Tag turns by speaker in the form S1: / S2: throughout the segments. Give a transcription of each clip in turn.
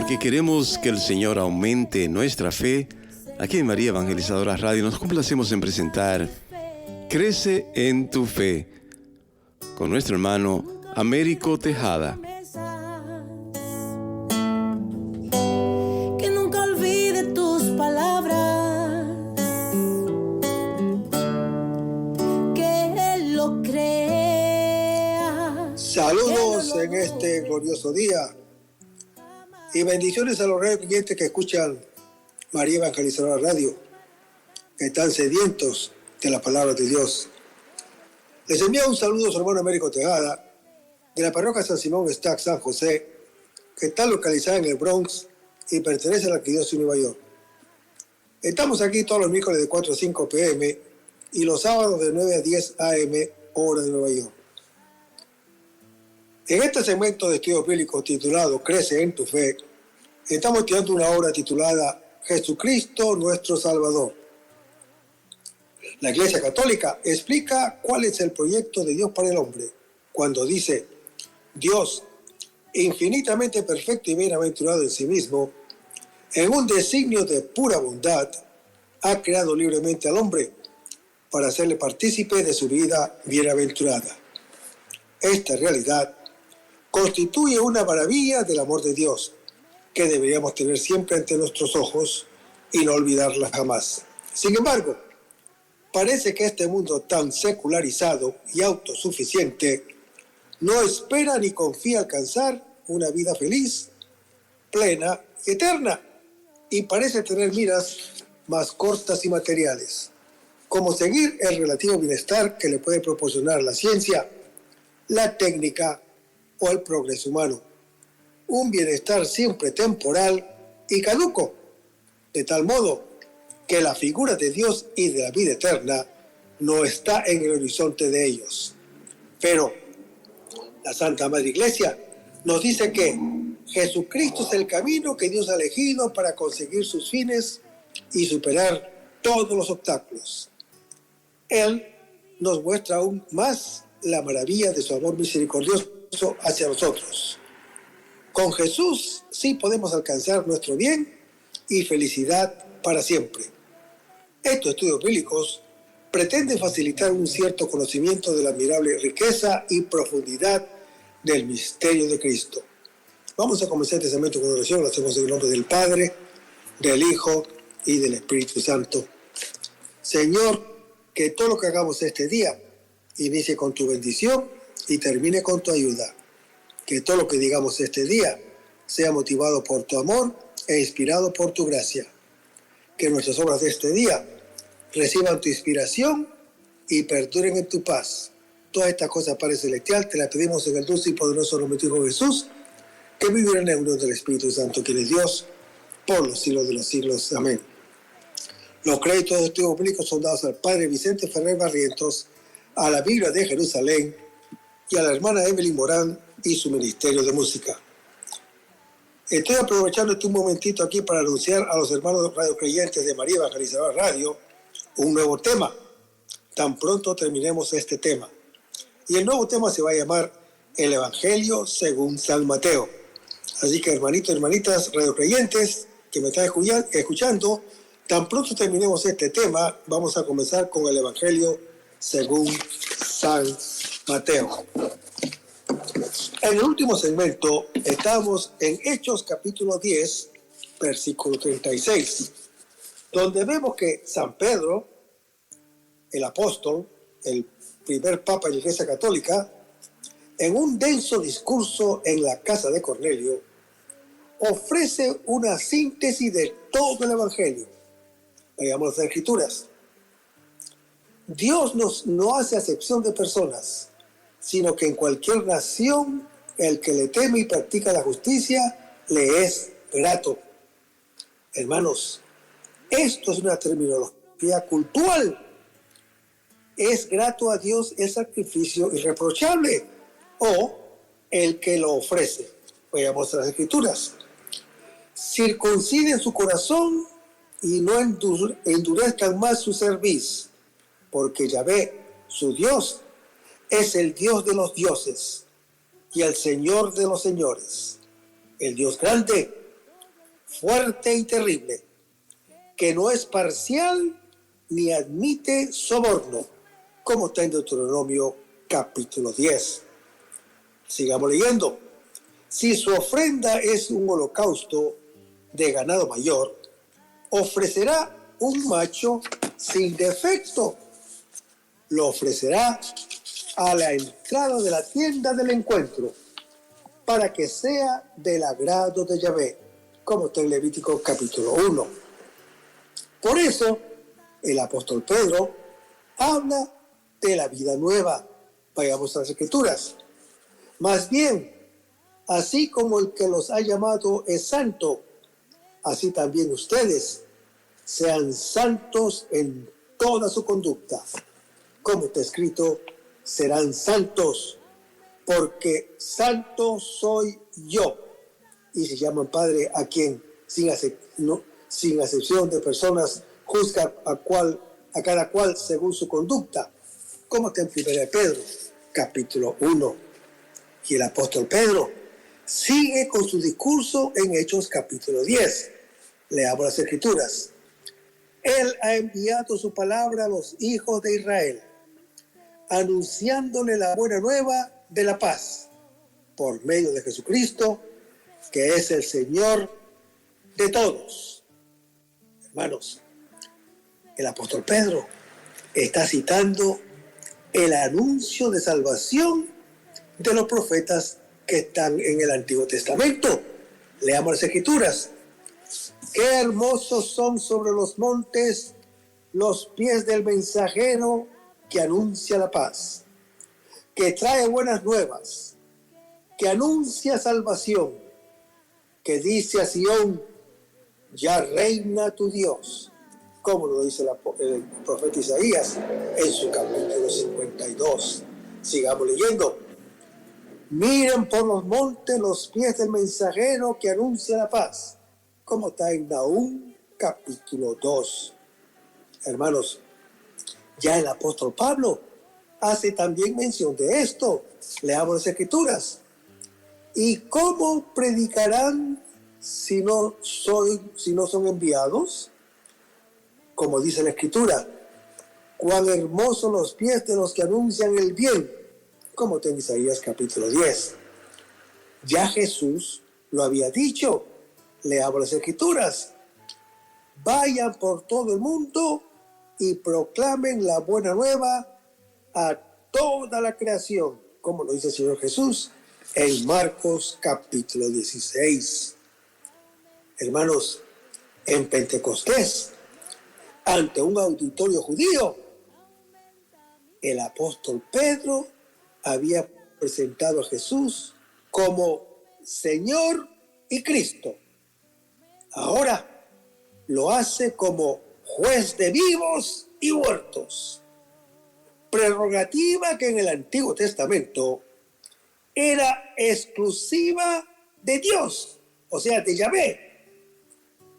S1: porque queremos que el Señor aumente nuestra fe, aquí en María Evangelizadora Radio nos complacemos en presentar Crece en tu Fe, con nuestro hermano Américo Tejada.
S2: Que nunca olvide tus palabras, que Él lo crea.
S3: Saludos en este glorioso día y bendiciones a los clientes que escuchan María Evangelizadora Radio, que están sedientos de la palabra de Dios. Les envío un saludo a su hermano Américo Tejada, de la parroquia San Simón Stack San José, que está localizada en el Bronx y pertenece a la Arquidiócesis de Nueva York. Estamos aquí todos los miércoles de 4 a 5 p.m. y los sábados de 9 a 10 a.m. hora de Nueva York. En este segmento de estudios bíblicos titulado Crece en tu Fe, estamos estudiando una obra titulada Jesucristo nuestro Salvador. La Iglesia Católica explica cuál es el proyecto de Dios para el hombre cuando dice: Dios, infinitamente perfecto y bienaventurado en sí mismo, en un designio de pura bondad, ha creado libremente al hombre para hacerle partícipe de su vida bienaventurada. Esta realidad constituye una maravilla del amor de Dios que deberíamos tener siempre ante nuestros ojos y no olvidarla jamás. Sin embargo, parece que este mundo tan secularizado y autosuficiente no espera ni confía alcanzar una vida feliz, plena y eterna, y parece tener miras más cortas y materiales, como seguir el relativo bienestar que le puede proporcionar la ciencia, la técnica o el progreso humano. Un bienestar siempre temporal y caduco, de tal modo que la figura de Dios y de la vida eterna no está en el horizonte de ellos. Pero la Santa Madre Iglesia nos dice que Jesucristo es el camino que Dios ha elegido para conseguir sus fines y superar todos los obstáculos. Él nos muestra aún más la maravilla de su amor misericordioso hacia nosotros. Con Jesús sí podemos alcanzar nuestro bien y felicidad para siempre. Estos estudios bíblicos pretenden facilitar un cierto conocimiento de la admirable riqueza y profundidad del misterio de Cristo. Vamos a comenzar este segmento con oración. Lo hacemos en el nombre del Padre, del Hijo y del Espíritu Santo. Señor, que todo lo que hagamos este día inicie con tu bendición y termine con tu ayuda. Que todo lo que digamos este día sea motivado por tu amor e inspirado por tu gracia. Que nuestras obras de este día reciban tu inspiración y perduren en tu paz. Todas estas cosas, Padre Celestial, te las pedimos en el dulce y poderoso nombre de tu Hijo Jesús, que vive en el unión del Espíritu Santo, quien es Dios, por los siglos de los siglos. Amén. Los créditos de estudios bíblicos son dados al Padre Vicente Ferrer Barrientos, a la Biblia de Jerusalén y a la hermana Evelyn Morán y su Ministerio de Música. Estoy aprovechando un momentito aquí para anunciar a los hermanos radiocreyentes de María Evangelizadora Radio un nuevo tema, tan pronto terminemos este tema. Y el nuevo tema se va a llamar El Evangelio según San Mateo. Así que hermanitos y hermanitas radiocreyentes que me están escuchando, tan pronto terminemos este tema, vamos a comenzar con el Evangelio según San Mateo. En el último segmento estamos en Hechos capítulo 10, versículo 36, donde vemos que San Pedro, el apóstol, el primer papa de la Iglesia Católica, en un denso discurso en la casa de Cornelio, ofrece una síntesis de todo el Evangelio. Veamos las Escrituras. Dios no hace acepción de personas, sino que en cualquier nación el que le teme y practica la justicia le es grato. Hermanos, esto es una terminología cultural. Es grato a Dios el sacrificio irreprochable o el que lo ofrece. Veamos las Escrituras. Circunciden su corazón y no endurezcan más su cerviz, porque Yahvé, su Dios, es el Dios de los dioses y el Señor de los señores, el Dios grande fuerte y terrible, que no es parcial ni admite soborno, como está en Deuteronomio capítulo 10. Sigamos leyendo. Si su ofrenda es un holocausto de ganado mayor, ofrecerá un macho sin defecto. Lo ofrecerá a la entrada de la tienda del encuentro, para que sea del agrado de Yahvé, como está en Levítico capítulo 1. Por eso, el apóstol Pedro habla de la vida nueva. Vayamos a las Escrituras. Más bien, así como el que los ha llamado es santo, así también ustedes sean santos en toda su conducta. Como está escrito, serán santos, porque santo soy yo. Y se llaman Padre a quien, sin acepción de personas, juzga a cada cual según su conducta, como está en 1 Pedro, capítulo 1. Y el apóstol Pedro sigue con su discurso en Hechos, capítulo 10. Leamos las Escrituras. Él ha enviado su palabra a los hijos de Israel, anunciándole la buena nueva de la paz, por medio de Jesucristo, que es el Señor de todos. Hermanos, el apóstol Pedro está citando el anuncio de salvación de los profetas que están en el Antiguo Testamento. Leamos las Escrituras. Qué hermosos son sobre los montes los pies del mensajero que anuncia la paz, que trae buenas nuevas, que anuncia salvación, que dice a Sión, ya reina tu Dios, como lo dice el profeta Isaías en su capítulo 52. Sigamos leyendo. Miren por los montes los pies del mensajero que anuncia la paz, como está en Nahum capítulo 2. Hermanos, ya el apóstol Pablo hace también mención de esto. Leamos las Escrituras. ¿Y cómo predicarán si no son enviados? Como dice la Escritura, cuán hermosos los pies de los que anuncian el bien, como está en Isaías capítulo 10. Ya Jesús lo había dicho. Leamos las Escrituras. Vayan por todo el mundo y proclamen la buena nueva a toda la creación, como lo dice el Señor Jesús en Marcos capítulo 16. Hermanos, en Pentecostés, ante un auditorio judío, el apóstol Pedro había presentado a Jesús como Señor y Cristo. Ahora lo hace como juez de vivos y muertos, prerrogativa que en el Antiguo Testamento era exclusiva de Dios, o sea, de Yahvé.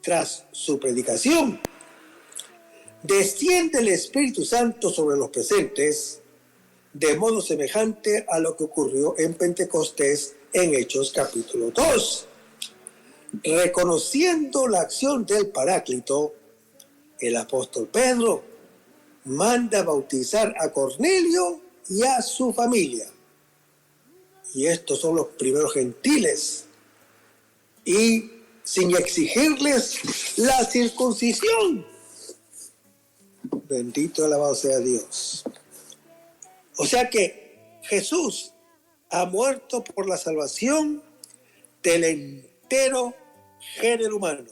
S3: Tras su predicación, desciende el Espíritu Santo sobre los presentes, de modo semejante a lo que ocurrió en Pentecostés en Hechos capítulo 2. Reconociendo la acción del Paráclito, el apóstol Pedro manda bautizar a Cornelio y a su familia. Y estos son los primeros gentiles. Y sin exigirles la circuncisión. Bendito y alabado sea Dios. O sea que Jesús ha muerto por la salvación del entero género humano.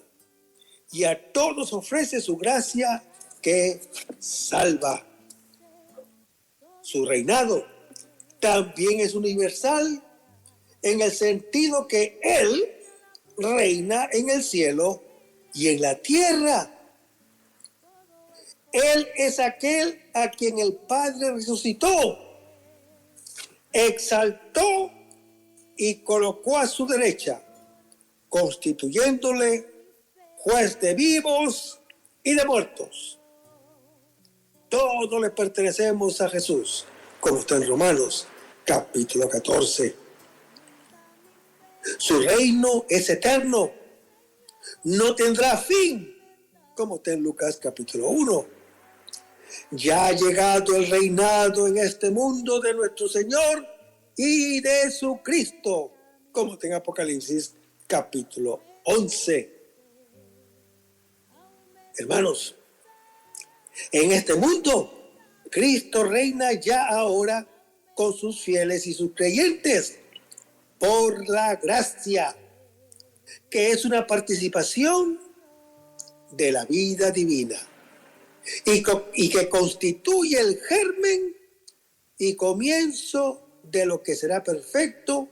S3: Y a todos ofrece su gracia que salva. Su reinado también es universal en el sentido que Él reina en el cielo y en la tierra. Él es aquel a quien el Padre resucitó, exaltó y colocó a su derecha, constituyéndole juez de vivos y de muertos. Todos le pertenecemos a Jesús, como está en Romanos capítulo 14. Su reino es eterno, no tendrá fin, como está en Lucas capítulo 1. Ya ha llegado el reinado en este mundo de nuestro Señor y de su Cristo, como está en Apocalipsis capítulo 11. Hermanos, en este mundo, Cristo reina ya ahora con sus fieles y sus creyentes por la gracia, que es una participación de la vida divina y que constituye el germen y comienzo de lo que será perfecto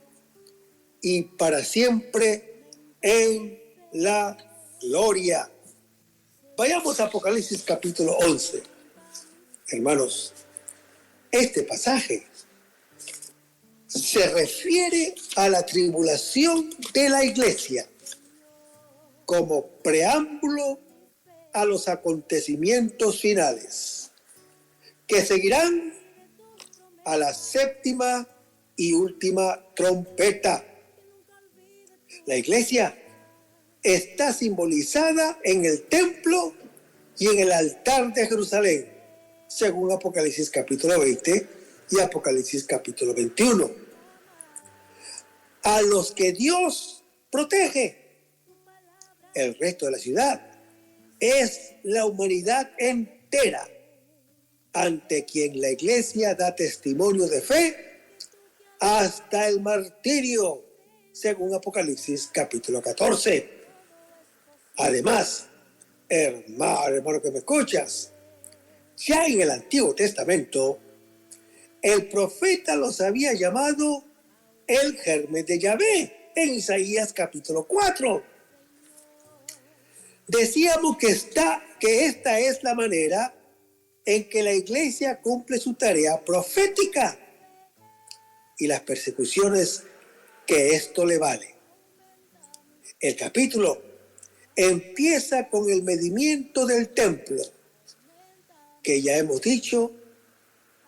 S3: y para siempre en la gloria. Vayamos a Apocalipsis capítulo 11. Hermanos, este pasaje se refiere a la tribulación de la iglesia como preámbulo a los acontecimientos finales que seguirán a la séptima y última trompeta. La iglesia está simbolizada en el templo y en el altar de Jerusalén, según Apocalipsis capítulo 20 y Apocalipsis capítulo 21. A los que Dios protege, el resto de la ciudad, es la humanidad entera, ante quien la iglesia da testimonio de fe hasta el martirio, según Apocalipsis capítulo 14. Además, hermano que me escuchas, ya en el Antiguo Testamento, el profeta los había llamado el germen de Yahvé en Isaías capítulo 4. Decíamos que esta es la manera en que la iglesia cumple su tarea profética y las persecuciones que esto le vale. El capítulo empieza con el medimiento del templo, que ya hemos dicho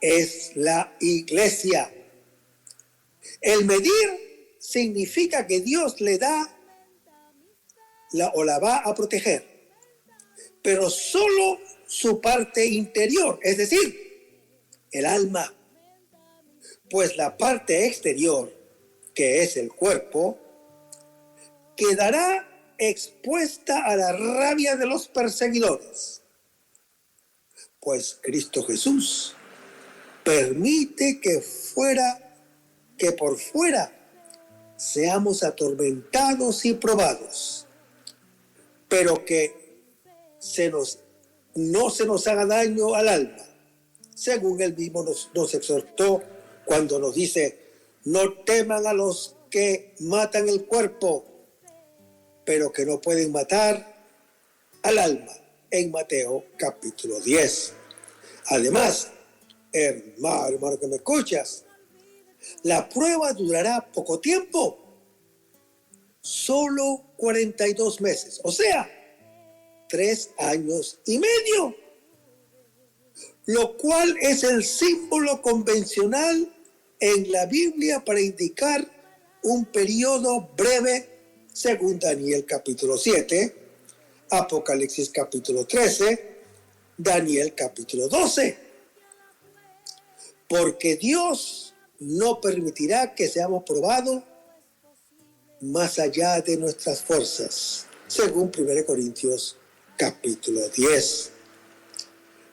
S3: es la iglesia. El medir significa que Dios le da o la va a proteger, pero solo su parte interior, es decir, el alma, pues la parte exterior, que es el cuerpo, quedará expuesta a la rabia de los perseguidores, pues Cristo Jesús permite que por fuera seamos atormentados y probados, pero que no se nos haga daño al alma, según él mismo nos exhortó cuando nos dice: no teman a los que matan el cuerpo, pero que no pueden matar al alma, en Mateo capítulo 10. Además, hermano que me escuchas, la prueba durará poco tiempo, solo 42 meses, o sea, 3 años y medio, lo cual es el símbolo convencional en la Biblia para indicar un periodo breve, según Daniel capítulo 7, Apocalipsis capítulo 13, Daniel capítulo 12. Porque Dios no permitirá que seamos probados más allá de nuestras fuerzas, según 1 Corintios capítulo 10.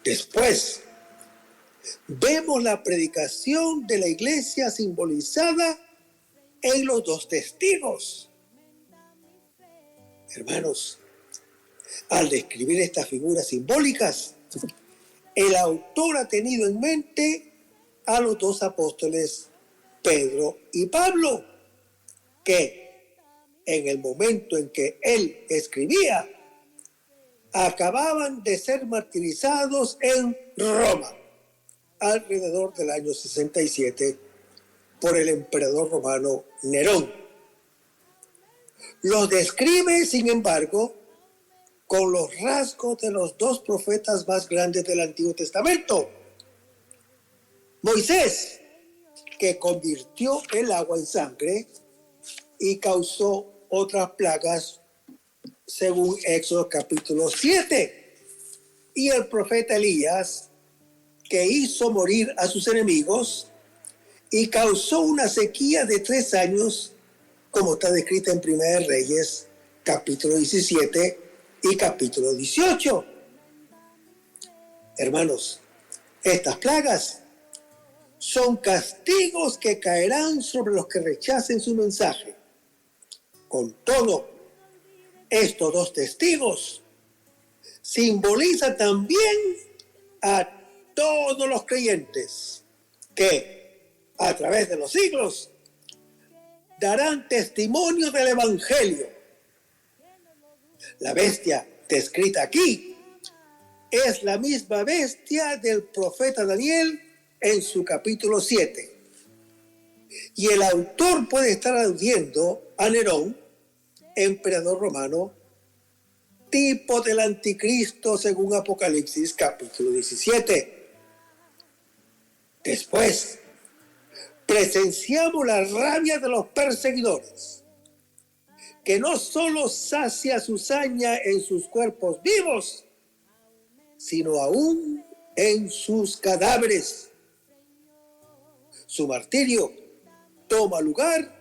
S3: Después, vemos la predicación de la iglesia simbolizada en los 2 testigos. Hermanos, al describir estas figuras simbólicas, el autor ha tenido en mente a los 2 apóstoles, Pedro y Pablo, que en el momento en que él escribía, acababan de ser martirizados en Roma, alrededor del año 67, por el emperador romano Nerón. Los describe, sin embargo, con los rasgos de los 2 profetas más grandes del Antiguo Testamento. Moisés, que convirtió el agua en sangre y causó otras plagas según Éxodo capítulo 7. Y el profeta Elías, que hizo morir a sus enemigos y causó una sequía de 3 años, como está descrita en 1 Reyes, capítulo 17 y capítulo 18. Hermanos, estas plagas son castigos que caerán sobre los que rechacen su mensaje. Con todo, estos 2 testigos simbolizan también a todos los creyentes que, a través de los siglos, darán testimonio del Evangelio. La bestia descrita aquí es la misma bestia del profeta Daniel en su capítulo 7. Y el autor puede estar aludiendo a Nerón, emperador romano, tipo del anticristo según Apocalipsis capítulo 17. Después, presenciamos la rabia de los perseguidores, que no solo sacia su saña en sus cuerpos vivos, sino aún en sus cadáveres. Su martirio toma lugar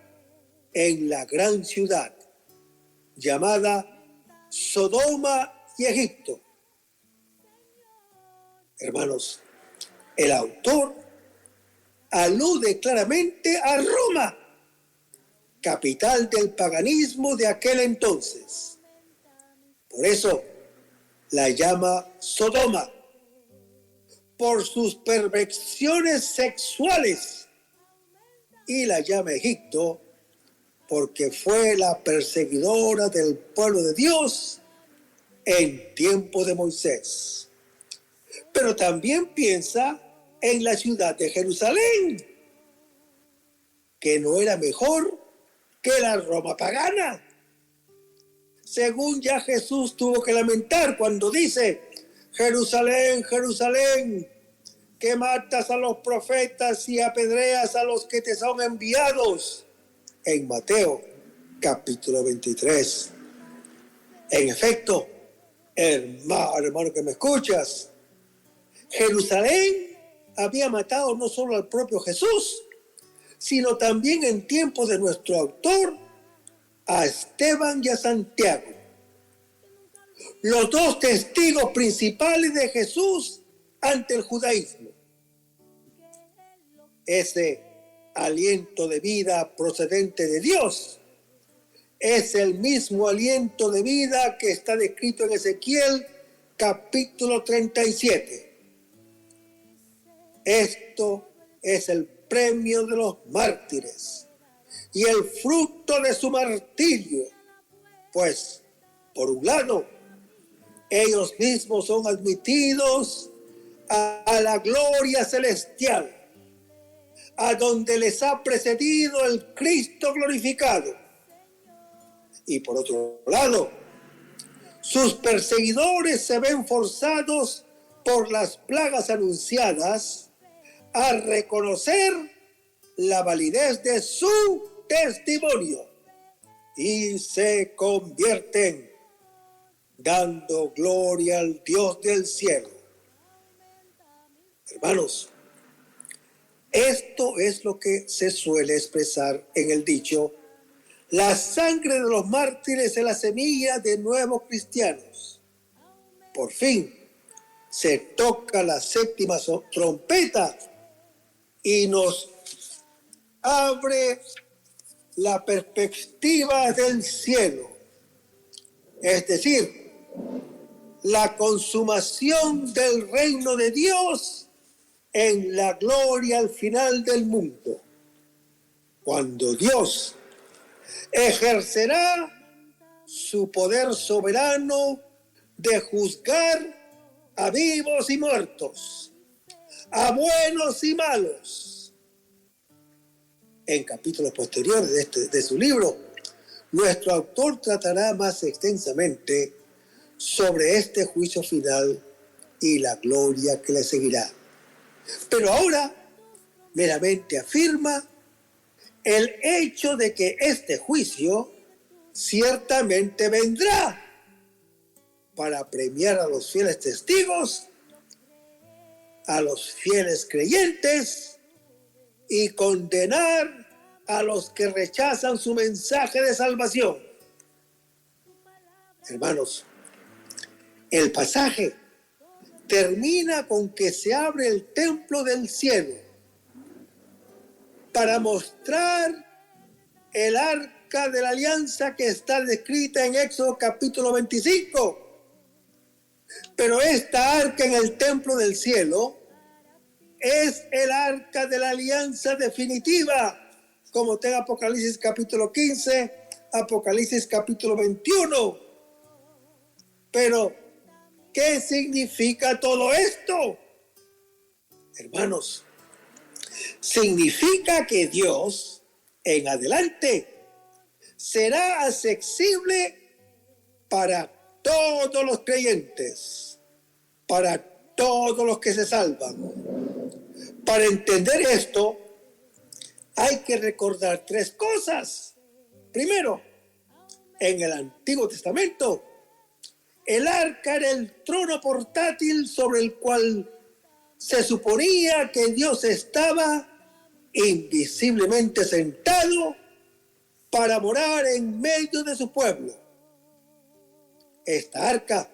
S3: en la gran ciudad llamada Sodoma y Egipto. Hermanos, el autor alude claramente a Roma, capital del paganismo de aquel entonces. Por eso la llama Sodoma, por sus perversiones sexuales, y la llama Egipto porque fue la perseguidora del pueblo de Dios en tiempo de Moisés. Pero también piensa en la ciudad de Jerusalén, que no era mejor que la Roma pagana. Según ya Jesús tuvo que lamentar cuando dice: Jerusalén, Jerusalén, que matas a los profetas y apedreas a los que te son enviados. En Mateo capítulo 23. En efecto, hermano que me escuchas, Jerusalén había matado no solo al propio Jesús, sino también en tiempos de nuestro autor, a Esteban y a Santiago, los 2 testigos principales de Jesús ante el judaísmo. Ese aliento de vida procedente de Dios es el mismo aliento de vida que está descrito en Ezequiel capítulo 37. Esto es el premio de los mártires y el fruto de su martirio, pues, por un lado, ellos mismos son admitidos a la gloria celestial, a donde les ha precedido el Cristo glorificado. Y por otro lado, sus perseguidores se ven forzados por las plagas anunciadas a reconocer la validez de su testimonio y se convierten dando gloria al Dios del cielo. Hermanos, esto es lo que se suele expresar en el dicho: la sangre de los mártires es la semilla de nuevos cristianos. Por fin se toca la 7ª trompeta y nos abre la perspectiva del cielo, es decir, la consumación del reino de Dios en la gloria al final del mundo, cuando Dios ejercerá su poder soberano de juzgar a vivos y muertos, a buenos y malos. En capítulos posteriores de su libro, nuestro autor tratará más extensamente sobre este juicio final y la gloria que le seguirá. Pero ahora meramente afirma el hecho de que este juicio ciertamente vendrá para premiar a los fieles testigos, a los fieles creyentes y condenar a los que rechazan su mensaje de salvación. Hermanos, el pasaje termina con que se abre el templo del cielo para mostrar el arca de la alianza que está descrita en Éxodo capítulo 25. Pero esta arca en el templo del cielo es el arca de la alianza definitiva, como está en Apocalipsis capítulo 15, Apocalipsis capítulo 21. Pero, ¿qué significa todo esto? Hermanos, significa que Dios en adelante será accesible para todos los creyentes, para todos los que se salvan. Para entender esto, hay que recordar tres cosas. Primero, en el Antiguo Testamento, el arca era el trono portátil sobre el cual se suponía que Dios estaba invisiblemente sentado para morar en medio de su pueblo. Esta arca,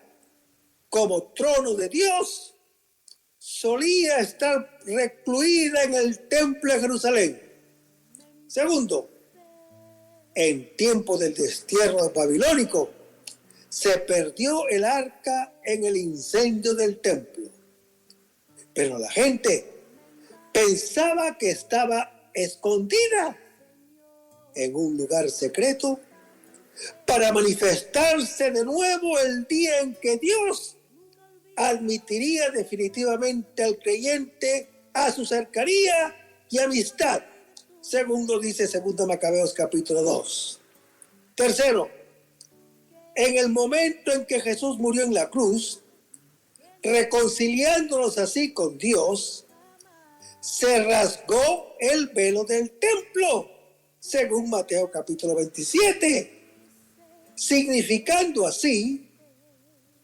S3: como trono de Dios, solía estar recluida en el templo de Jerusalén. Segundo, en tiempo del destierro babilónico, se perdió el arca en el incendio del templo. Pero la gente pensaba que estaba escondida en un lugar secreto para manifestarse de nuevo el día en que Dios admitiría definitivamente al creyente a su cercanía y amistad, según lo dice 2 Macabeos capítulo 2. Tercero, en el momento en que Jesús murió en la cruz, reconciliándonos así con Dios, se rasgó el velo del templo, según Mateo capítulo 27, significando así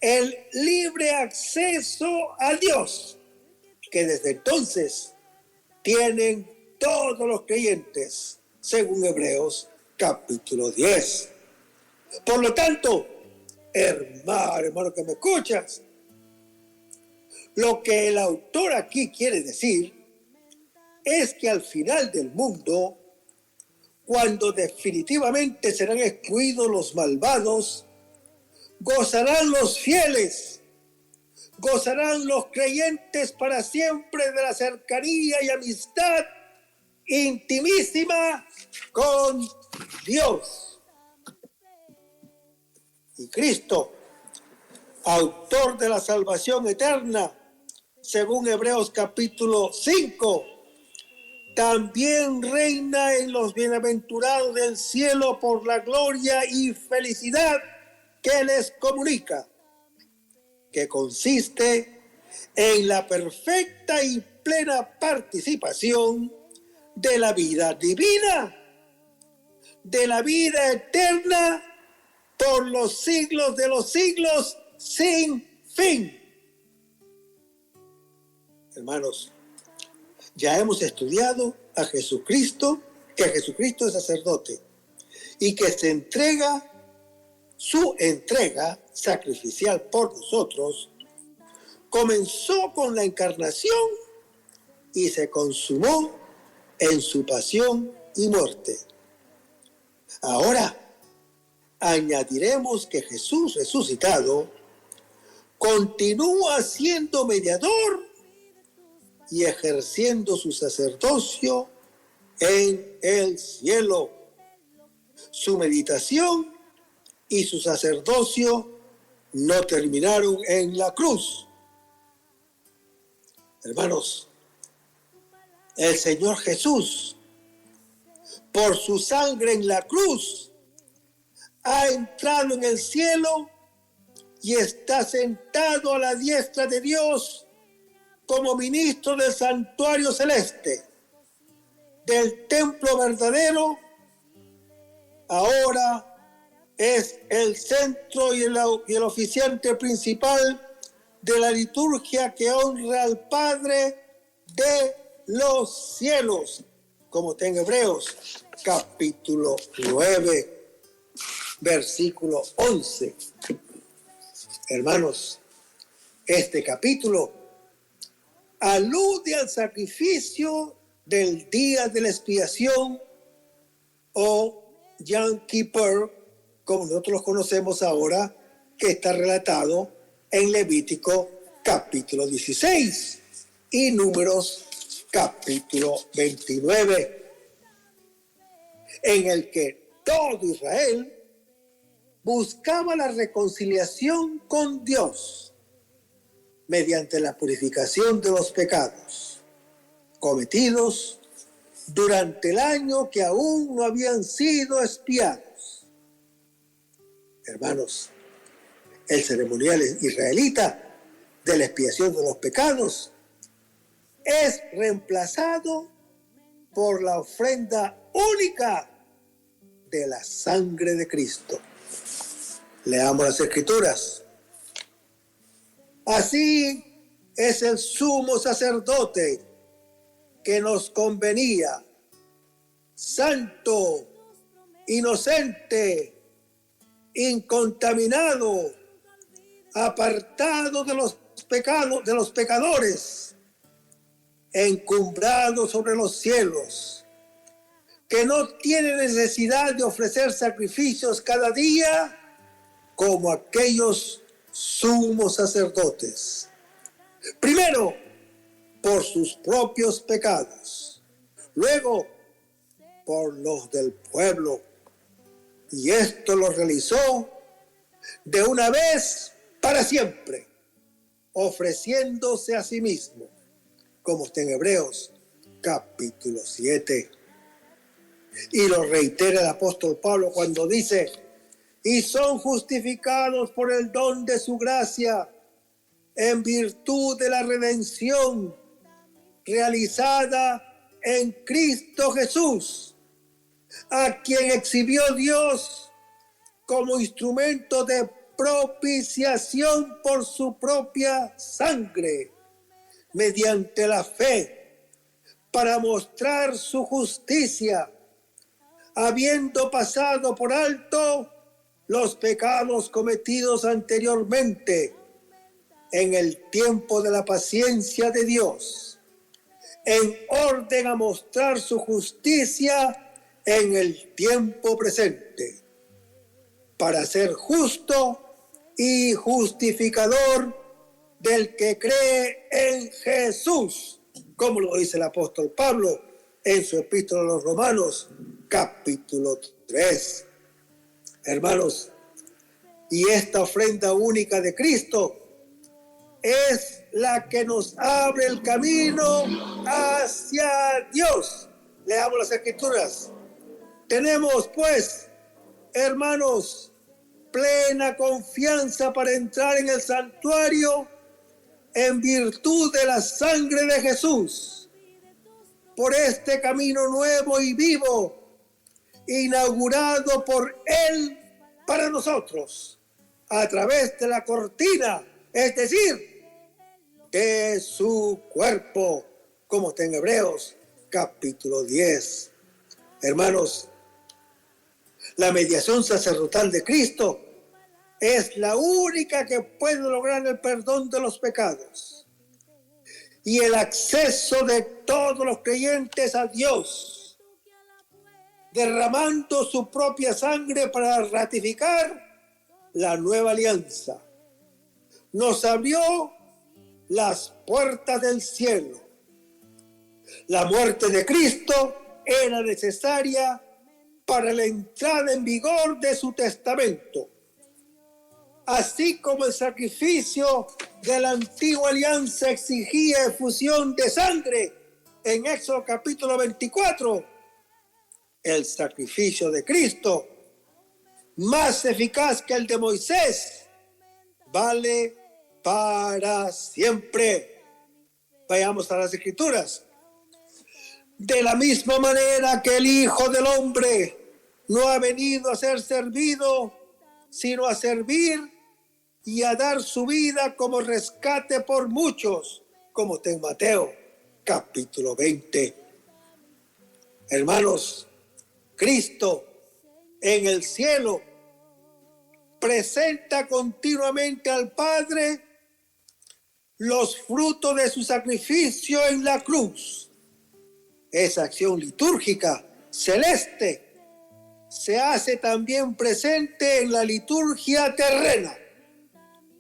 S3: el libre acceso a Dios, que desde entonces tienen todos los creyentes, según Hebreos capítulo 10. Por lo tanto, hermano que me escuchas, lo que el autor aquí quiere decir es que al final del mundo, cuando definitivamente serán excluidos los malvados, gozarán los fieles, gozarán los creyentes para siempre de la cercanía y amistad intimísima con Dios. Y Cristo, autor de la salvación eterna, según Hebreos capítulo 5, también reina en los bienaventurados del cielo por la gloria y felicidad que les comunica, que consiste en la perfecta y plena participación de la vida divina, de la vida eterna por los siglos de los siglos sin fin. Hermanos, ya hemos estudiado a Jesucristo, que Jesucristo es sacerdote y que su entrega sacrificial por nosotros comenzó con la encarnación y se consumó en su pasión y muerte. Ahora añadiremos que Jesús resucitado continúa siendo mediador y ejerciendo su sacerdocio en el cielo. Su meditación y su sacerdocio no terminaron en la cruz. Hermanos, el Señor Jesús, por su sangre en la cruz, ha entrado en el cielo y está sentado a la diestra de Dios como ministro del santuario celeste, del templo verdadero, ahora es el centro y el oficiante principal de la liturgia que honra al Padre de los cielos, como está en Hebreos, capítulo 9, versículo 11. Hermanos, este capítulo alude al sacrificio del día de la expiación o Yom Kippur, como nosotros los conocemos ahora, que está relatado en Levítico capítulo 16 y Números capítulo 29, en el que todo Israel buscaba la reconciliación con Dios mediante la purificación de los pecados cometidos durante el año que aún no habían sido expiados. Hermanos, el ceremonial israelita de la expiación de los pecados es reemplazado por la ofrenda única de la sangre de Cristo. Leamos las Escrituras. Así es el sumo sacerdote que nos convenía, santo, inocente, incontaminado, apartado de los pecados, de los pecadores, encumbrado sobre los cielos, que no tiene necesidad de ofrecer sacrificios cada día como aquellos sumos sacerdotes. Primero, por sus propios pecados, luego por los del pueblo. Y esto lo realizó de una vez para siempre, ofreciéndose a sí mismo, como está en Hebreos capítulo 7. Y lo reitera el apóstol Pablo cuando dice: y son justificados por el don de su gracia, en virtud de la redención realizada en Cristo Jesús, a quien exhibió Dios como instrumento de propiciación por su propia sangre, mediante la fe, para mostrar su justicia, habiendo pasado por alto los pecados cometidos anteriormente en el tiempo de la paciencia de Dios, en orden a mostrar su justicia en el tiempo presente, para ser justo y justificador del que cree en Jesús, como lo dice el apóstol Pablo en su epístola a los Romanos, capítulo 3. Hermanos, y esta ofrenda única de Cristo es la que nos abre el camino hacia Dios. Leamos las Escrituras. Tenemos, pues, hermanos, plena confianza para entrar en el santuario en virtud de la sangre de Jesús, por este camino nuevo y vivo, inaugurado por Él para nosotros, a través de la cortina, es decir, de su cuerpo, como está en Hebreos capítulo 10. Hermanos, la mediación sacerdotal de Cristo es la única que puede lograr el perdón de los pecados y el acceso de todos los creyentes a Dios, derramando su propia sangre para ratificar la nueva alianza. Nos abrió las puertas del cielo. La muerte de Cristo era necesaria para la entrada en vigor de su testamento, así como el sacrificio de la antigua alianza exigía efusión de sangre en Éxodo capítulo 24. El sacrificio de Cristo, más eficaz que el de Moisés, vale para siempre. Vayamos a las Escrituras. De la misma manera que el Hijo del Hombre no ha venido a ser servido, sino a servir y a dar su vida como rescate por muchos, como está en Mateo, capítulo 20. Hermanos, Cristo en el cielo presenta continuamente al Padre los frutos de su sacrificio en la cruz. Esa acción litúrgica celeste se hace también presente en la liturgia terrena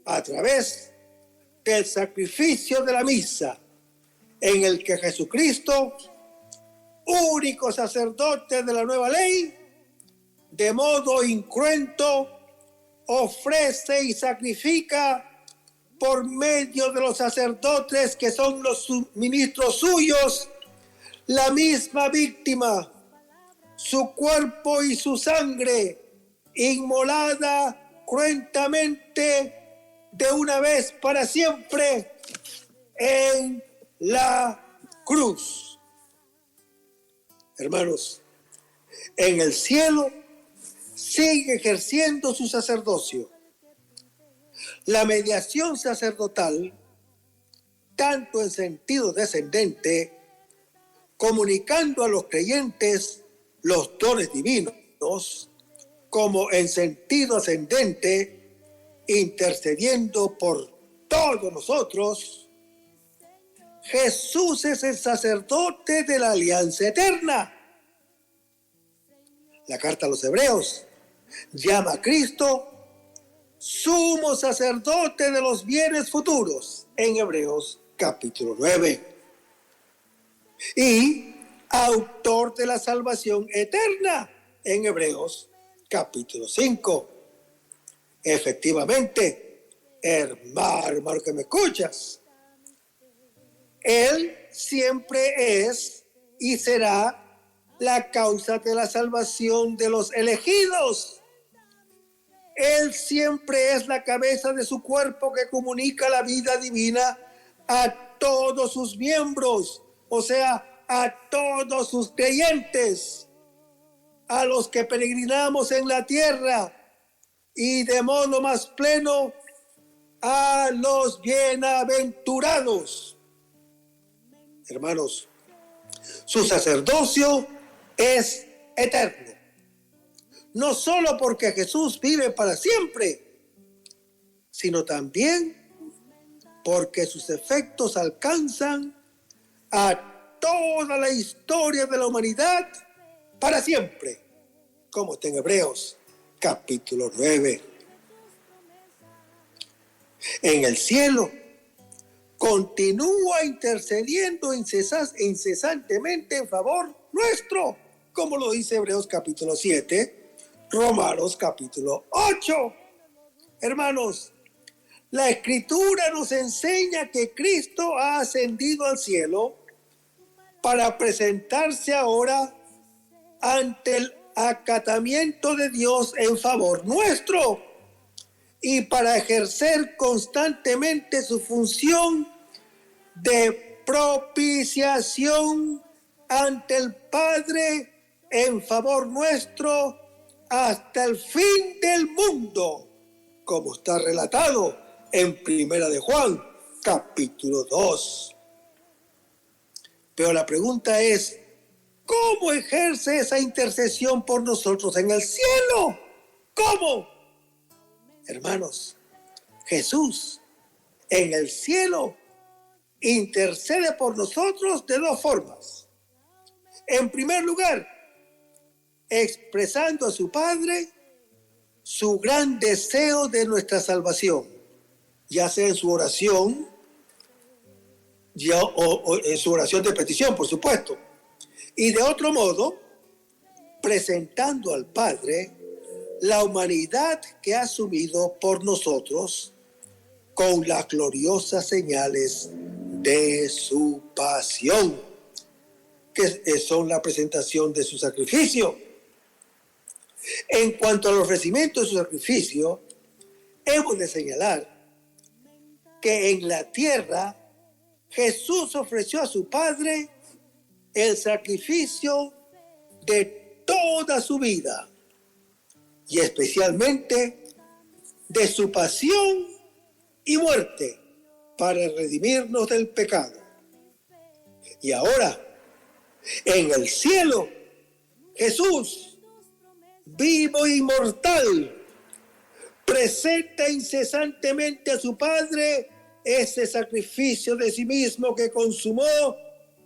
S3: a través del sacrificio de la misa, en el que Jesucristo, único sacerdote de la nueva ley, de modo incruento, ofrece y sacrifica por medio de los sacerdotes que son los ministros suyos, la misma víctima, su cuerpo y su sangre, inmolada cruentamente de una vez para siempre en la cruz. Hermanos, en el cielo sigue ejerciendo su sacerdocio. La mediación sacerdotal, tanto en sentido descendente, comunicando a los creyentes los dones divinos, como en sentido ascendente, intercediendo por todos nosotros. Jesús es el sacerdote de la alianza eterna. La carta a los Hebreos llama a Cristo sumo sacerdote de los bienes futuros, en Hebreos capítulo 9. Y autor de la salvación eterna, en Hebreos capítulo 5. Efectivamente, hermano que me escuchas, Él siempre es y será la causa de la salvación de los elegidos. Él siempre es la cabeza de su cuerpo que comunica la vida divina a todos sus miembros, o sea, a todos sus creyentes, a los que peregrinamos en la tierra y de modo más pleno a los bienaventurados. Hermanos, su sacerdocio es eterno. No solo porque Jesús vive para siempre, sino también porque sus efectos alcanzan a toda la historia de la humanidad para siempre, como está en Hebreos capítulo 9. En el cielo continúa intercediendo incesantemente en favor nuestro, como lo dice Hebreos capítulo 7, Romanos capítulo 8. Hermanos, la Escritura nos enseña que Cristo ha ascendido al cielo para presentarse ahora ante el acatamiento de Dios en favor nuestro y para ejercer constantemente su función de propiciación ante el Padre en favor nuestro hasta el fin del mundo, como está relatado en Primera de Juan, capítulo 2. Pero la pregunta es, ¿cómo ejerce esa intercesión por nosotros en el cielo? ¿Cómo? Hermanos, Jesús en el cielo intercede por nosotros de dos formas. En primer lugar, expresando a su Padre su gran deseo de nuestra salvación, ya sea en su oración, o en su oración de petición, por supuesto. Y de otro modo, presentando al Padre la humanidad que ha asumido por nosotros con las gloriosas señales de su pasión, que son la presentación de su sacrificio. En cuanto al ofrecimiento de su sacrificio, hemos de señalar que en la tierra Jesús ofreció a su Padre el sacrificio de toda su vida y especialmente de su pasión y muerte para redimirnos del pecado. Y ahora, en el cielo, Jesús, vivo e inmortal, presenta incesantemente a su Padre ese sacrificio de sí mismo que consumó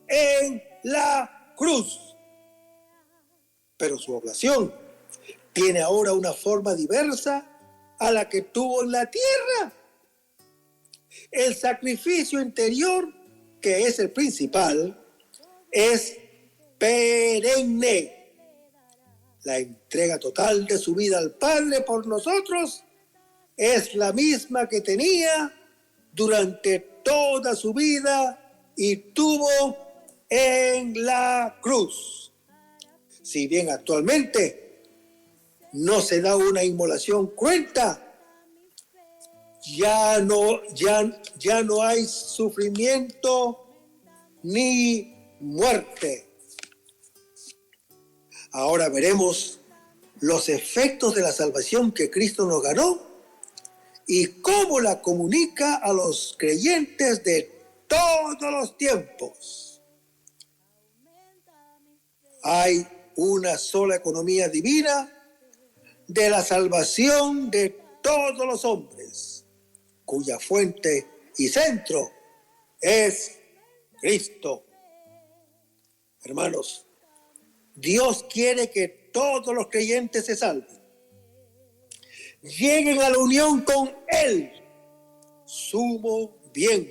S3: en la cruz. Pero su oblación tiene ahora una forma diversa a la que tuvo en la tierra. El sacrificio interior, que es el principal, es perenne. La entrega total de su vida al Padre por nosotros es la misma que tenía durante toda su vida y tuvo en la cruz. Si bien actualmente no se da una inmolación cruenta, ya no hay sufrimiento ni muerte. Ahora veremos los efectos de la salvación que Cristo nos ganó y cómo la comunica a los creyentes de todos los tiempos. Hay una sola economía divina de la salvación de todos los hombres, cuya fuente y centro es Cristo. Hermanos, Dios quiere que todos los creyentes se salven, lleguen a la unión con Él, sumo bien,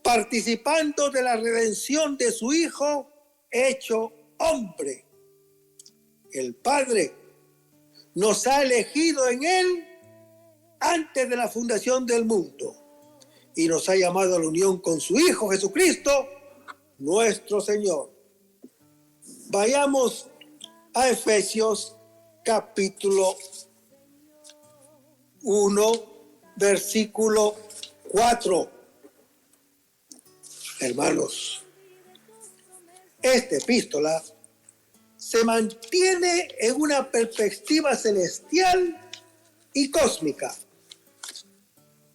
S3: participando de la redención de su Hijo hecho hombre. El Padre nos ha elegido en Él antes de la fundación del mundo y nos ha llamado a la unión con su Hijo Jesucristo, nuestro Señor. Vayamos a Efesios capítulo 1, versículo 4. Hermanos, esta epístola se mantiene en una perspectiva celestial y cósmica.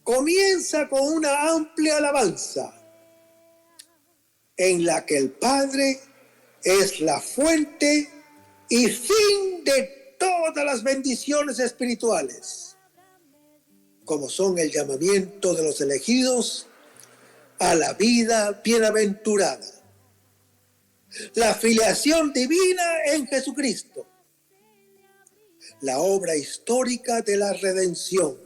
S3: Comienza con una amplia alabanza en la que el Padre es la fuente y fin de todas las bendiciones espirituales, como son el llamamiento de los elegidos a la vida bienaventurada, la filiación divina en Jesucristo, la obra histórica de la redención,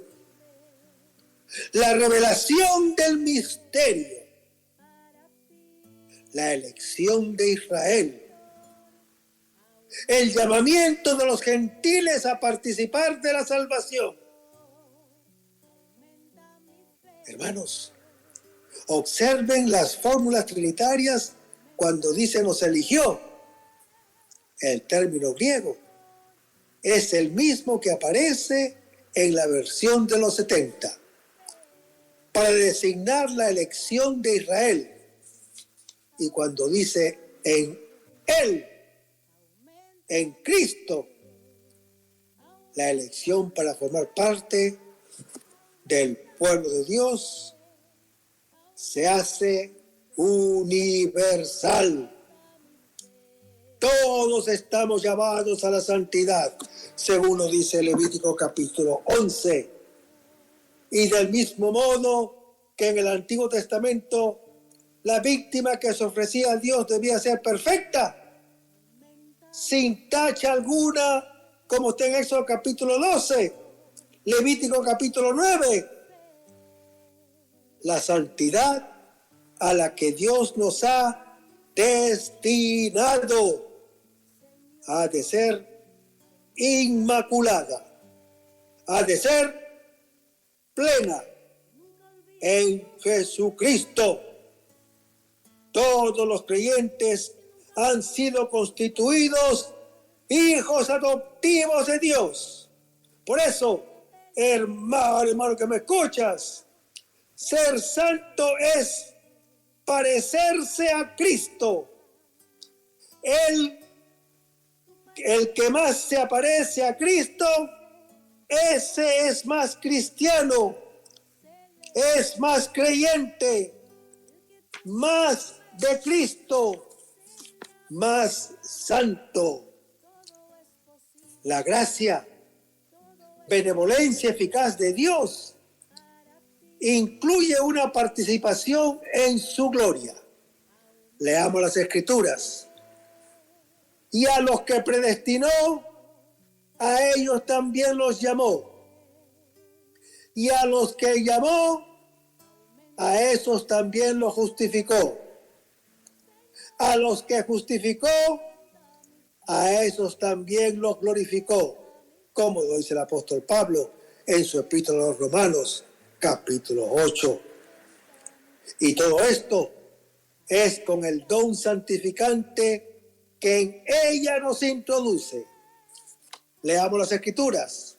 S3: la revelación del misterio, la elección de Israel, el llamamiento de los gentiles a participar de la salvación. Hermanos, observen las fórmulas trinitarias cuando dice nos eligió. El término griego es el mismo que aparece en la versión de los 70 para designar la elección de Israel. Y cuando dice en Él, en Cristo, la elección para formar parte del pueblo de Dios se hace universal. Todos estamos llamados a la santidad, según lo dice Levítico capítulo 11. Y del mismo modo que en el Antiguo Testamento la víctima que se ofrecía a Dios debía ser perfecta, sin tacha alguna, como está en Éxodo capítulo 12, Levítico capítulo 9. La santidad a la que Dios nos ha destinado ha de ser inmaculada, ha de ser plena en Jesucristo. Todos los creyentes han sido constituidos hijos adoptivos de Dios. Por eso, hermano que me escuchas, ser santo es parecerse a Cristo. El que más se aparece a Cristo ese es más cristiano, es más creyente, más de Cristo, más santo. La gracia, benevolencia eficaz de Dios incluye una participación en su gloria. Leamos las Escrituras. Y a los que predestinó, a ellos también los llamó. Y a los que llamó, a esos también los justificó. A los que justificó, a esos también los glorificó. Como lo dice el apóstol Pablo en su epístola a los Romanos, capítulo 8. Y todo esto es con el don santificante que en ella nos introduce. Leamos las Escrituras.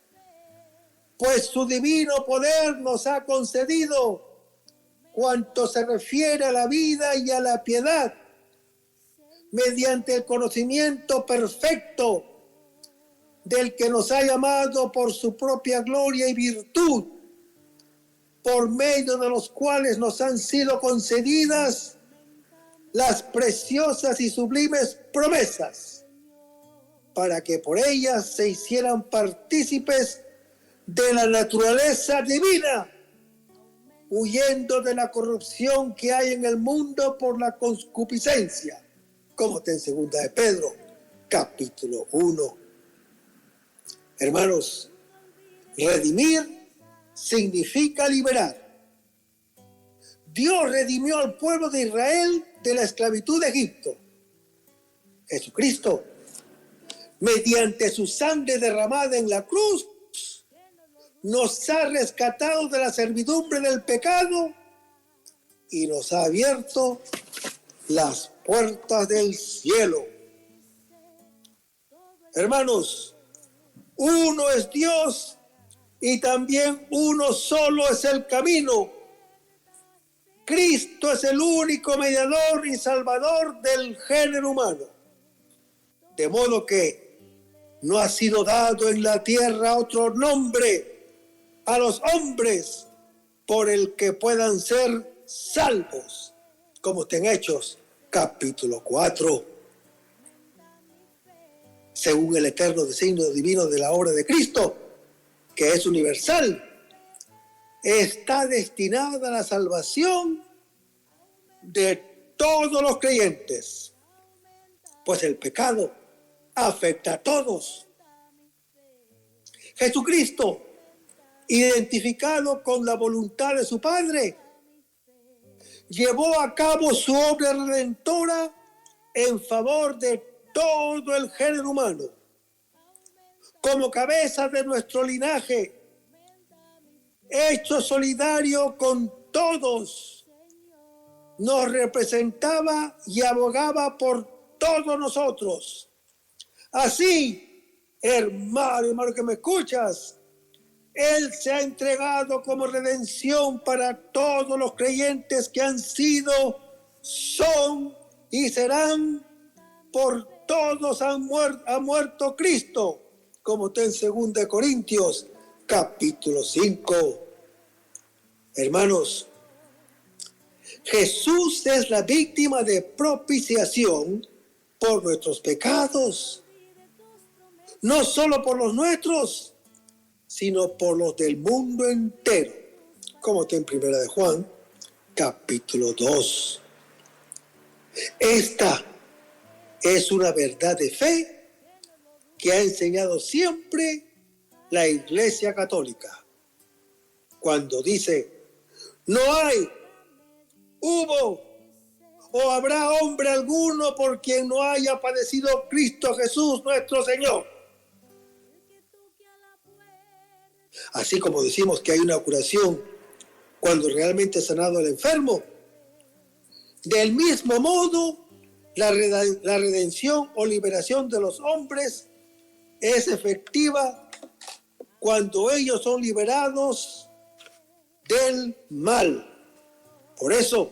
S3: Pues su divino poder nos ha concedido cuanto se refiere a la vida y a la piedad, mediante el conocimiento perfecto del que nos ha llamado por su propia gloria y virtud, por medio de los cuales nos han sido concedidas las preciosas y sublimes promesas, para que por ellas se hicieran partícipes de la naturaleza divina, huyendo de la corrupción que hay en el mundo por la concupiscencia, como está en 2 de Pedro, capítulo 1. Hermanos, redimir significa liberar. Dios redimió al pueblo de Israel de la esclavitud de Egipto. Jesucristo, mediante su sangre derramada en la cruz, nos ha rescatado de la servidumbre del pecado y nos ha abierto las puertas del cielo. Hermanos, uno es Dios y también uno solo es el camino. Cristo es el único mediador y salvador del género humano. De modo que no ha sido dado en la tierra otro nombre a los hombres por el que puedan ser salvos, como está en Hechos, capítulo 4. Según el eterno designio divino de la obra de Cristo, que es universal, está destinada a la salvación de todos los creyentes, pues el pecado afecta a todos. Jesucristo, identificado con la voluntad de su Padre, llevó a cabo su obra redentora en favor de todo el género humano. Como cabeza de nuestro linaje, hecho solidario con todos, nos representaba y abogaba por todos nosotros. Así, hermano que me escuchas, Él se ha entregado como redención para todos los creyentes que han sido, son y serán. Por todos ha muerto Cristo, como está en 2 de Corintios, capítulo 5. Hermanos, Jesús es la víctima de propiciación por nuestros pecados, no solo por los nuestros, sino por los del mundo entero, como está en 1 de Juan, capítulo 2. Esta es una verdad de fe que ha enseñado siempre la Iglesia Católica. Cuando dice, no hay, hubo o habrá hombre alguno por quien no haya padecido Cristo Jesús nuestro Señor. Así como decimos que hay una curación cuando realmente ha sanado al enfermo, del mismo modo, la redención o liberación de los hombres es efectiva cuando ellos son liberados del mal. Por eso,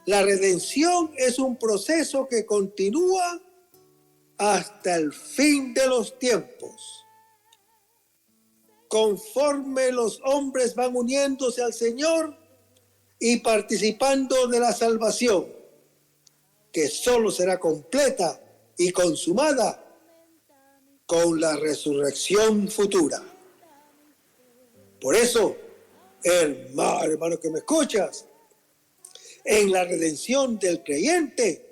S3: la redención es un proceso que continúa hasta el fin de los tiempos. conforme los hombres van uniéndose al Señor y participando de la salvación, que solo será completa y consumada con la resurrección futura. Por eso, hermano que me escuchas, en la redención del creyente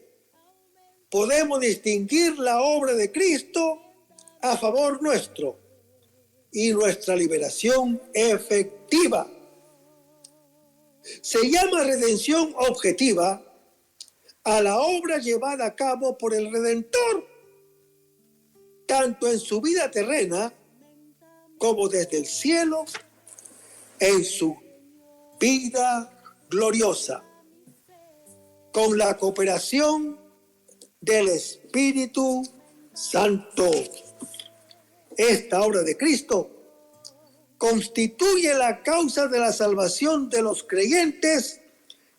S3: podemos distinguir la obra de Cristo a favor nuestro y nuestra liberación efectiva. Se llama redención objetiva a la obra llevada a cabo por el Redentor, tanto en su vida terrena como desde el cielo en su vida gloriosa, con la cooperación del Espíritu Santo. Esta obra de Cristo constituye la causa de la salvación de los creyentes,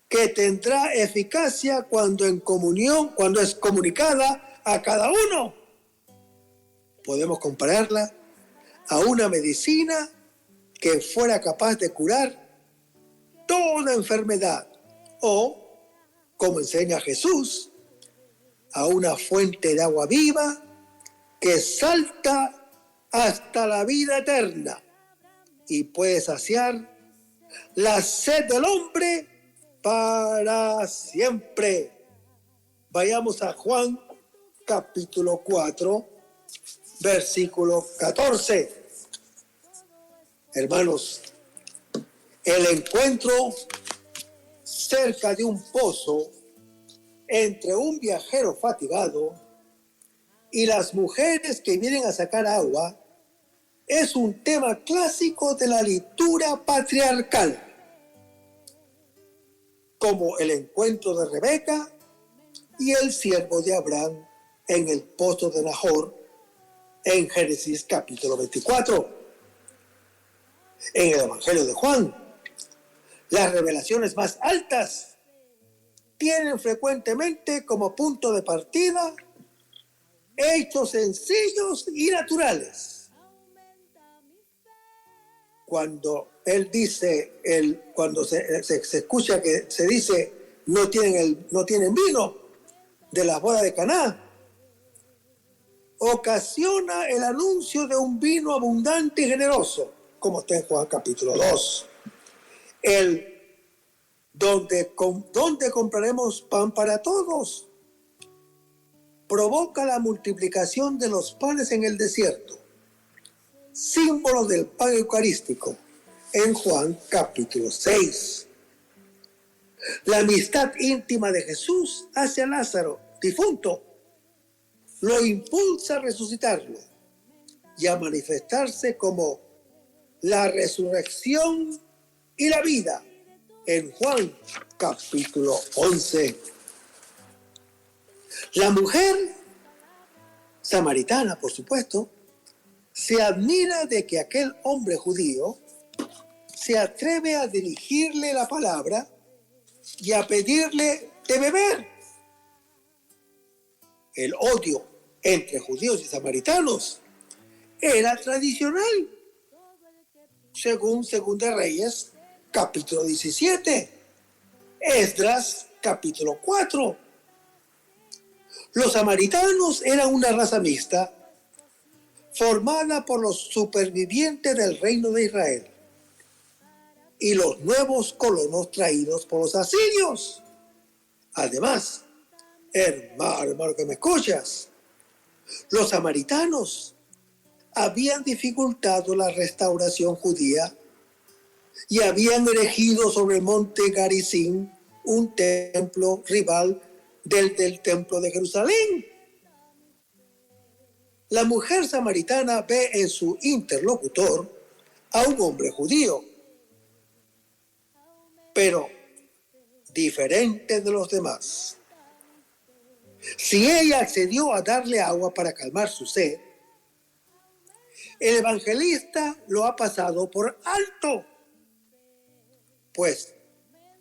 S3: que tendrá eficacia cuando es comunicada a cada uno. Podemos compararla a una medicina que fuera capaz de curar toda enfermedad, o, como enseña Jesús, a una fuente de agua viva que salta hasta la vida eterna y puede saciar la sed del hombre para siempre. Vayamos a Juan capítulo 4, versículo 14. Hermanos, el encuentro cerca de un pozo entre un viajero fatigado y las mujeres que vienen a sacar agua es un tema clásico de la literatura patriarcal, como el encuentro de Rebeca y el siervo de Abraham en el pozo de Nahor en Génesis capítulo 24. En el Evangelio de Juan, las revelaciones más altas tienen frecuentemente como punto de partida hechos sencillos y naturales. Cuando él dice, cuando se escucha que se dice no tienen vino de la boda de Caná, ocasiona el anuncio de un vino abundante y generoso, como está en Juan capítulo 2. ¿Dónde compraremos pan para todos? Provoca la multiplicación de los panes en el desierto, símbolo del pan eucarístico, en Juan capítulo 6. La amistad íntima de Jesús hacia Lázaro, difunto, lo impulsa a resucitarlo y a manifestarse como la resurrección y la vida, en Juan capítulo 11. La mujer samaritana, por supuesto, se admira de que aquel hombre judío se atreve a dirigirle la palabra y a pedirle de beber. El odio entre judíos y samaritanos era tradicional, según Segunda Reyes, capítulo 17, Esdras, capítulo 4. Los samaritanos eran una raza mixta formada por los supervivientes del reino de Israel y los nuevos colonos traídos por los asirios. Además, hermano que me escuchas, los samaritanos habían dificultado la restauración judía y habían erigido sobre el monte Garizim un templo rival del templo de Jerusalén. La mujer samaritana ve en su interlocutor a un hombre judío, pero diferente de los demás. Si ella accedió a darle agua para calmar su sed, el evangelista lo ha pasado por alto, pues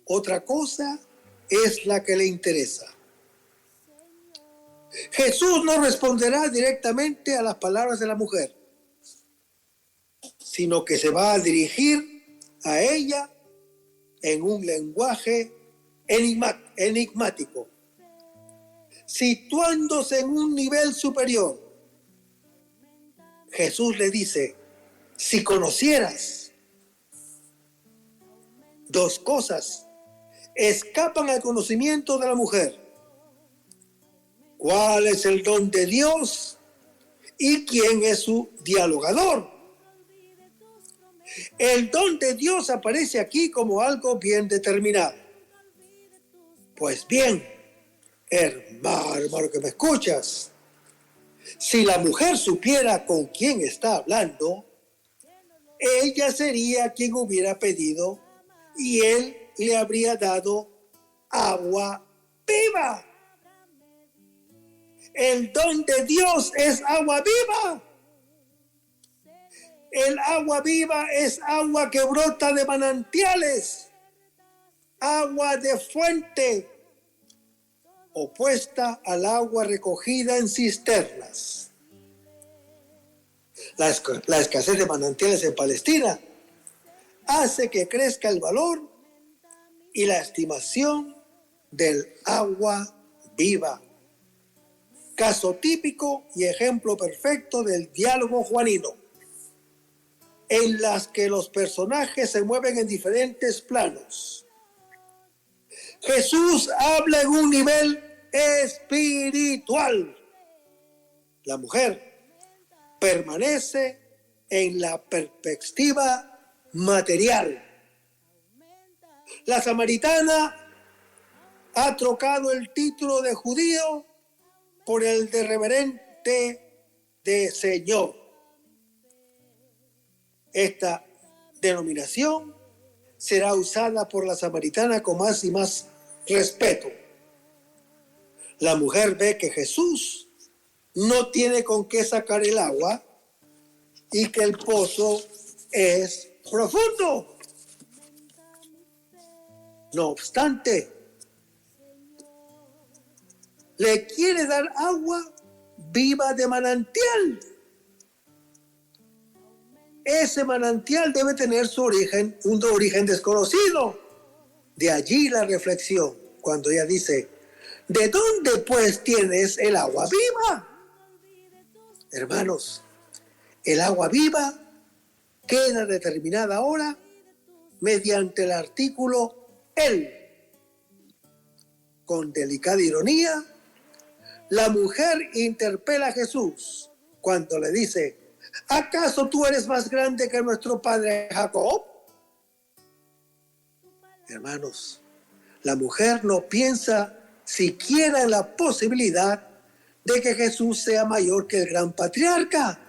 S3: otra cosa es la que le interesa. Jesús no responderá directamente a las palabras de la mujer, sino que se va a dirigir a ella en un lenguaje enigmático, situándose en un nivel superior. Jesús le dice, si conocieras, dos cosas escapan al conocimiento de la mujer. ¿Cuál es el don de Dios y quién es su dialogador? El don de Dios aparece aquí como algo bien determinado. Pues bien, hermano que me escuchas, si la mujer supiera con quién está hablando, ella sería quien hubiera pedido y él le habría dado agua viva. El don de Dios es agua viva. El agua viva es agua que brota de manantiales, agua de fuente, opuesta al agua recogida en cisternas. La escasez de manantiales en Palestina hace que crezca el valor y la estimación del agua viva. Caso típico y ejemplo perfecto del diálogo juanino, en las que los personajes se mueven en diferentes planos. Jesús habla en un nivel espiritual. La mujer permanece en la perspectiva material. La samaritana ha trocado el título de judío por el de reverente de Señor. Esta denominación será usada por la samaritana con más y más respeto. La mujer ve que Jesús no tiene con qué sacar el agua y que el pozo es profundo. No obstante, le quiere dar agua viva de manantial. Ese manantial debe tener su origen, un origen desconocido. De allí la reflexión, cuando ella dice, ¿de dónde pues tienes el agua viva? Hermanos, el agua viva queda determinada ahora mediante el artículo él. Con delicada ironía, la mujer interpela a Jesús cuando le dice, ¿acaso tú eres más grande que nuestro padre Jacob? Hermanos, la mujer no piensa siquiera en la posibilidad de que Jesús sea mayor que el gran patriarca.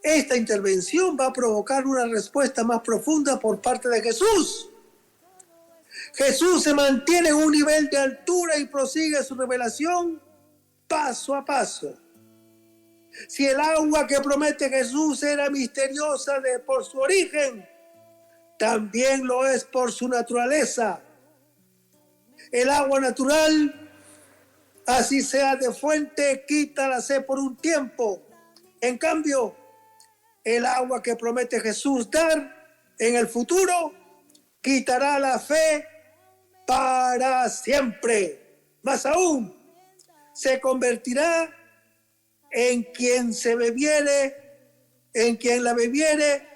S3: Esta intervención va a provocar una respuesta más profunda por parte de Jesús. Jesús se mantiene en un nivel de altura y prosigue su revelación paso a paso. Si el agua que promete Jesús era misteriosa por su origen, también lo es por su naturaleza. El agua natural, así sea de fuente, quita la sed por un tiempo. En cambio, el agua que promete Jesús dar en el futuro, quitará la fe para siempre. Más aún, se convertirá en quien la bebiere,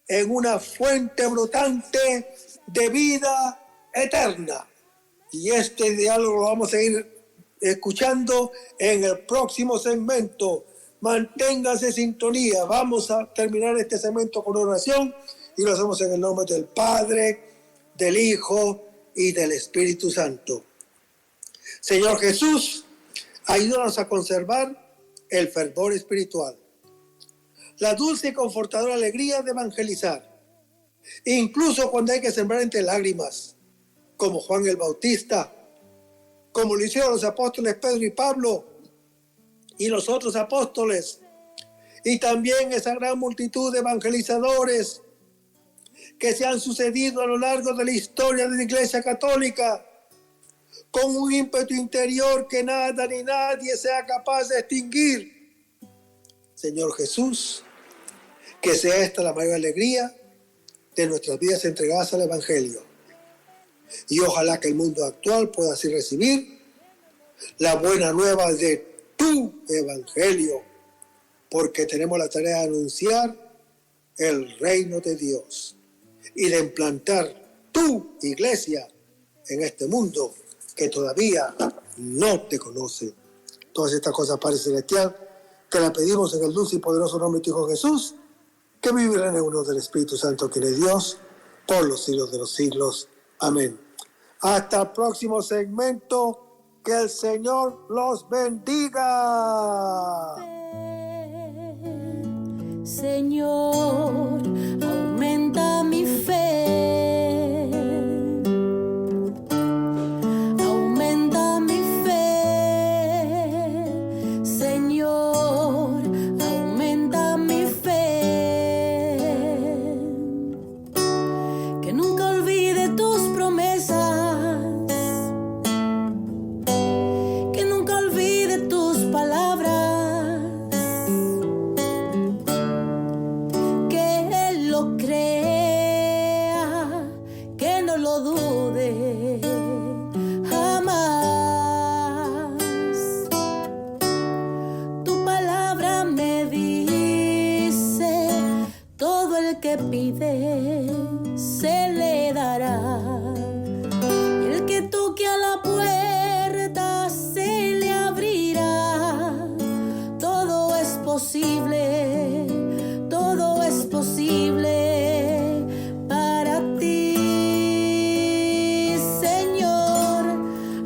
S3: en una fuente brotante de vida eterna. Y este diálogo lo vamos a ir escuchando en el próximo segmento. Manténgase en sintonía. Vamos a terminar este segmento con oración y lo hacemos en el nombre del Padre, del Hijo y del Espíritu Santo. Señor Jesús, ayúdanos a conservar el fervor espiritual, la dulce y confortadora alegría de evangelizar, incluso cuando hay que sembrar entre lágrimas, como Juan el Bautista, como lo hicieron los apóstoles Pedro y Pablo y los otros apóstoles, y también esa gran multitud de evangelizadores que se han sucedido a lo largo de la historia de la Iglesia Católica, con un ímpetu interior que nada ni nadie sea capaz de extinguir. Señor Jesús, Que sea esta la mayor alegría de nuestras vidas entregadas al Evangelio. Y ojalá que el mundo actual pueda así recibir la buena nueva de tu Evangelio, porque tenemos la tarea de anunciar el reino de Dios y de implantar tu iglesia en este mundo que todavía no te conoce. Todas estas cosas, Padre Celestial, te las pedimos en el dulce y poderoso nombre de tu Hijo Jesús, que vivirá en el uno del Espíritu Santo, que es Dios, por los siglos de los siglos. Amén. Hasta el próximo segmento. Que el Señor los bendiga.
S2: Señor, aumenta mi fe. Aumenta mi fe. Señor, aumenta mi fe. Que nunca olvide tus promesas. Que pide se le dará, y el que toque a la puerta se le abrirá. Todo es posible para ti, Señor.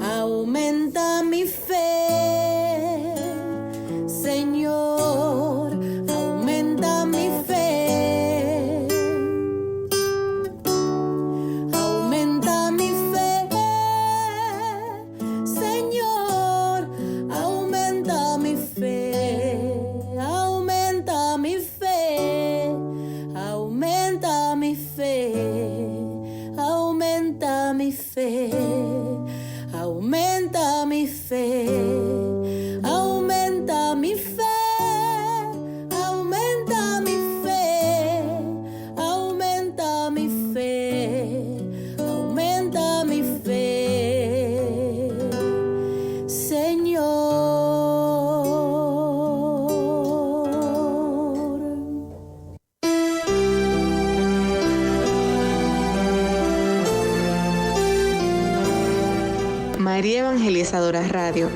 S2: Aumenta mi fe, Señor, aumenta mi fe. Aumenta mi fe, aumenta mi fe, aumenta mi fe, aumenta mi fe, aumenta mi fe, aumenta mi fe, Señor.
S4: María Evangelizadora Radio,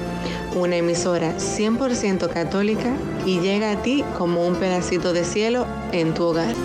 S4: una emisora 100% católica y llega a ti como un pedacito de cielo en tu hogar.